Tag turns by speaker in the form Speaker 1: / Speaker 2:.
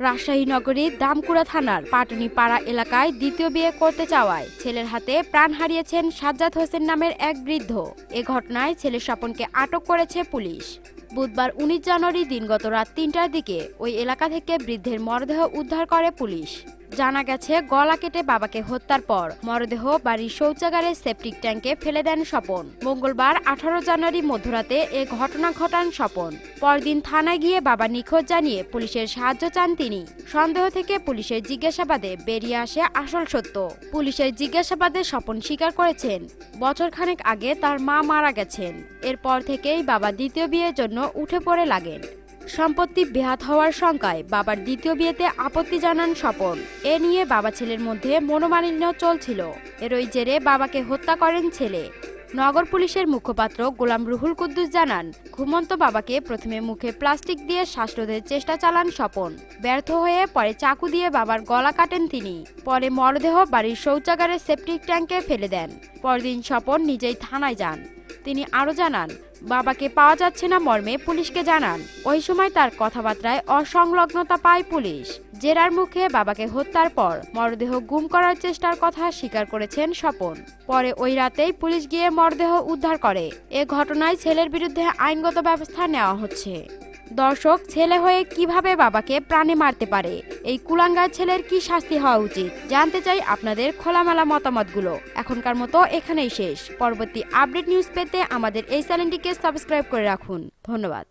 Speaker 1: রাজশাহী নগরীর দামকুড়া থানার পাটুনিপাড়া এলাকায় দ্বিতীয় বিয়ে করতে চাওয়ায় ছেলের হাতে প্রাণ হারিয়েছেন সাজ্জাদ হোসেন নামের এক বৃদ্ধ। এ ঘটনায় ছেলে স্বপনকে আটক করেছে পুলিশ। বুধবার ১৯ জানুয়ারি দিনগত রাত ৩টার দিকে ওই এলাকা থেকে বৃদ্ধের মরদেহ উদ্ধার করে পুলিশ। জানা গেছে, গলা কেটে বাবাকে হত্যার পর মরদেহ বাড়ির শৌচাগারের সেপটিক ট্যাঙ্কে ফেলে দেন স্বপন। মঙ্গলবার ১৮ জানুয়ারি মধ্যরাতে এ ঘটনা ঘটান স্বপন। পরদিন থানায় গিয়ে বাবা নিখোঁজ জানিয়ে পুলিশের সাহায্য চান তিনি। সন্দেহ থেকে পুলিশের জিজ্ঞাসাবাদে বেরিয়ে আসে আসল সত্য। পুলিশের জিজ্ঞাসাবাদে স্বপন স্বীকার করেছেন, বছরখানেক আগে তার মা মারা গেছেন। এরপর থেকেই বাবা দ্বিতীয় বিয়ের জন্য উঠে পড়ে লাগেন। সম্পত্তি বেহাত হওয়ার শঙ্কায় বাবার দ্বিতীয় বিয়েতে আপত্তি জানান স্বপন। এ নিয়ে বাবা ছেলের মধ্যে মনোমালিন্য চলছিল। এরই জেরে বাবাকে হত্যা করেন ছেলে। নগর পুলিশের মুখপাত্র গোলাম রুহুল কুদ্দুস জানান, ঘুমন্ত বাবাকে প্রথমে মুখে প্লাস্টিক দিয়ে শ্বাসরোধের চেষ্টা চালান স্বপন। ব্যর্থ হয়ে পরে চাকু দিয়ে বাবার গলা কাটেন তিনি। পরে মরদেহ বাড়ির শৌচাগারের সেপটিক ট্যাঙ্কে ফেলে দেন। পরদিন স্বপন নিজেই থানায় যান। তিনি আরও জানান, বাবাকে পাওয়া যাচ্ছে না মর্মে পুলিশকে জানান। ওই সময় তার কথাবার্তায় অসংলগ্নতা পায় পুলিশ। জেরার মুখে বাবাকে হত্যার পর মরদেহ গুম করার চেষ্টার কথা স্বীকার করেছেন স্বপন। পরে ওই রাতেই পুলিশ গিয়ে মরদেহ উদ্ধার করে। এ ঘটনায় ছেলের বিরুদ্ধে আইনগত ব্যবস্থা নেওয়া হচ্ছে। দর্শক, ছেলে হয়ে কিভাবে বাবাকে প্রাণে মারতে পারে? এই কুলাঙ্গার ছেলের কি শাস্তি হওয়া উচিত? জানতে চাই আপনাদের খোলামেলা মতামতগুলো। এখনকার মতো এখানেই শেষ। পরবর্তী আপডেট নিউজ পেতে আমাদের এই চ্যানেলটিকে সাবস্ক্রাইব করে রাখুন। ধন্যবাদ।